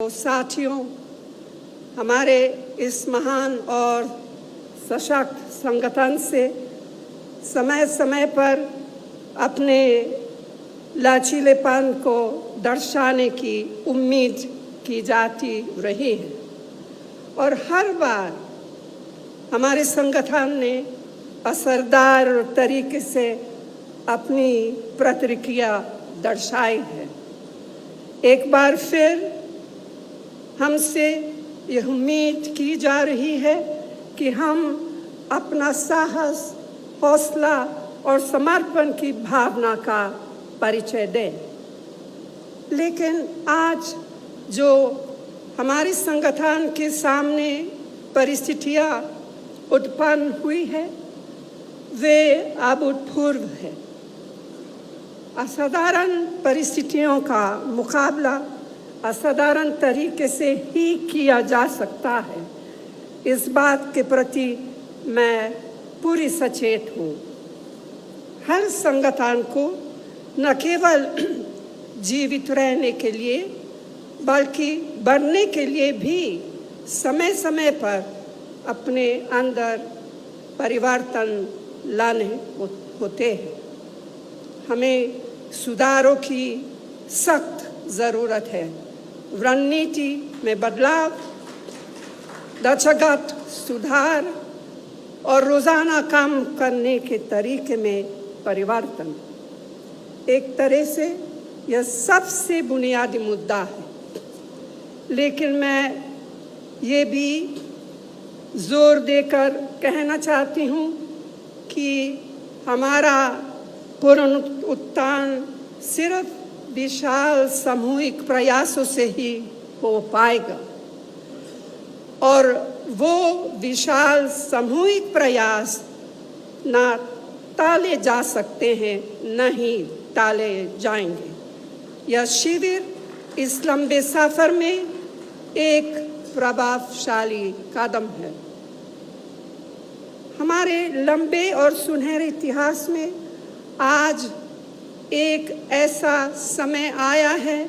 तो साथियों, हमारे इस महान और सशक्त संगठन से समय समय पर अपने लचीलेपन को दर्शाने की उम्मीद की जाती रही है और हर बार हमारे संगठन ने असरदार तरीके से अपनी प्रतिक्रिया दर्शाई है। एक बार फिर हमसे यह उम्मीद की जा रही है कि हम अपना साहस, हौसला और समर्पण की भावना का परिचय दें। लेकिन आज जो हमारे संगठन के सामने परिस्थितियां उत्पन्न हुई है वे अभूतपूर्व है। असाधारण परिस्थितियों का मुकाबला असाधारण तरीके से ही किया जा सकता है, इस बात के प्रति मैं पूरी सचेत हूँ। हर संगठन को न केवल जीवित रहने के लिए बल्कि बढ़ने के लिए भी समय समय पर अपने अंदर परिवर्तन लाने होते हैं। हमें सुधारों की सख्त ज़रूरत है। रणनीति में बदलाव, ढांचागत सुधार और रोज़ाना काम करने के तरीके में परिवर्तन। एक तरह से यह सबसे बुनियादी मुद्दा है, लेकिन मैं ये भी जोर देकर कहना चाहती हूँ कि हमारा पुनरुत्थान सिर्फ विशाल सामूहिक प्रयासों से ही हो पाएगा और वो विशाल सामूहिक प्रयास ना टाले जा सकते हैं, न ही टाले जाएंगे। यह शिविर इस लंबे सफर में एक प्रभावशाली कदम है। हमारे लंबे और सुनहरे इतिहास में आज एक ऐसा समय आया है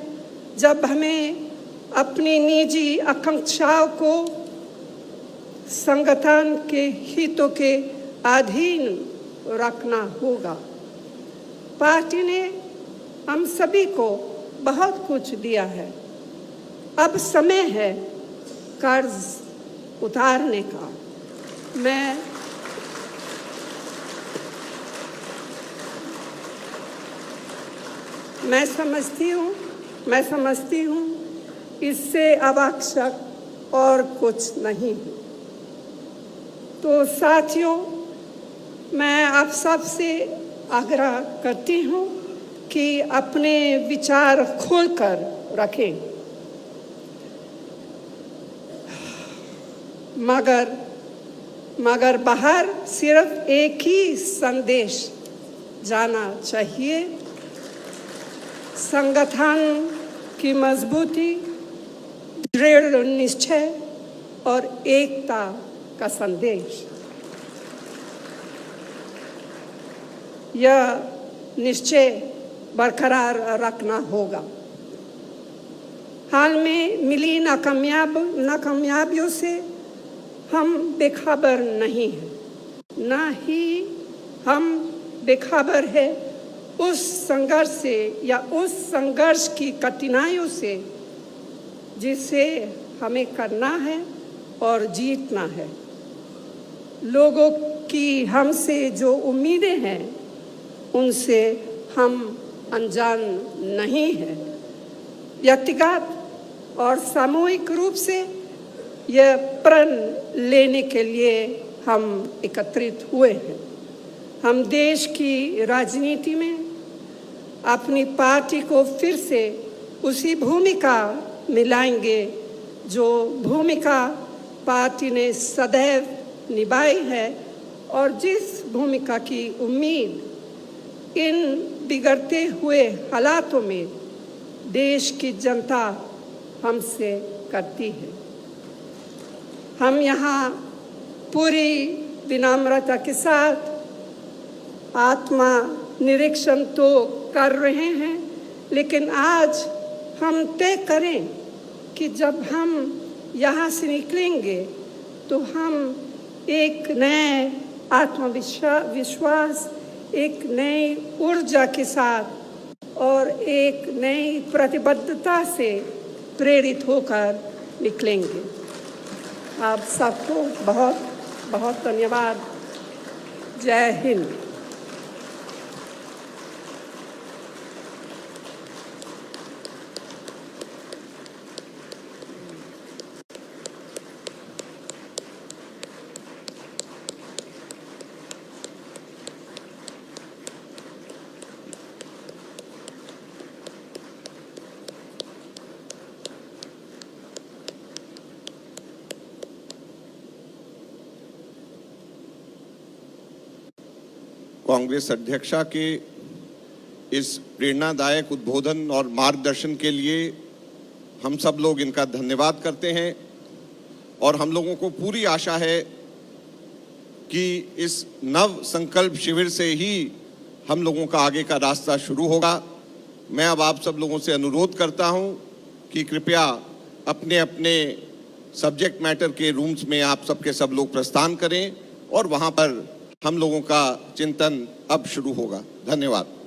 जब हमें अपनी निजी आकांक्षाओं को संगठन के हितों के अधीन रखना होगा। पार्टी ने हम सभी को बहुत कुछ दिया है। अब समय है कर्ज उतारने का। मैं समझती हूँ इससे आवश्यक और कुछ नहीं है। तो साथियों, मैं आप सबसे आग्रह करती हूँ कि अपने विचार खोलकर रखें, मगर बाहर सिर्फ एक ही संदेश जाना चाहिए: संगठन की मजबूती, दृढ़ निश्चय और एकता का संदेश। यह निश्चय बरकरार रखना होगा। हाल में मिली नाकामयाबियों से हम बेखबर नहीं हैं, न ही हम बेखबर है उस संघर्ष से या उस संघर्ष की कठिनाइयों से जिसे हमें करना है और जीतना है। लोगों की हमसे जो उम्मीदें हैं उनसे हम अनजान नहीं हैं। व्यक्तिगत और सामूहिक रूप से यह प्रण लेने के लिए हम एकत्रित हुए हैं। हम देश की राजनीति में अपनी पार्टी को फिर से उसी भूमिका में लाएंगे जो भूमिका पार्टी ने सदैव निभाई है और जिस भूमिका की उम्मीद इन बिगड़ते हुए हालातों में देश की जनता हमसे करती है। हम यहाँ पूरी विनम्रता के साथ आत्मा निरीक्षण तो कर रहे हैं, लेकिन आज हम तय करें कि जब हम यहाँ से निकलेंगे तो हम एक नए आत्मविश्वास, एक नई ऊर्जा के साथ और एक नई प्रतिबद्धता से प्रेरित होकर निकलेंगे। आप सबको बहुत बहुत धन्यवाद। जय हिंद। कांग्रेस अध्यक्षा के इस प्रेरणादायक उद्बोधन और मार्गदर्शन के लिए हम सब लोग इनका धन्यवाद करते हैं और हम लोगों को पूरी आशा है कि इस नव संकल्प शिविर से ही हम लोगों का आगे का रास्ता शुरू होगा। मैं अब आप सब लोगों से अनुरोध करता हूं कि कृपया अपने अपने सब्जेक्ट मैटर के रूम्स में आप सबके सब लोग प्रस्थान करें और वहां पर हम लोगों का चिंतन अब शुरू होगा। धन्यवाद।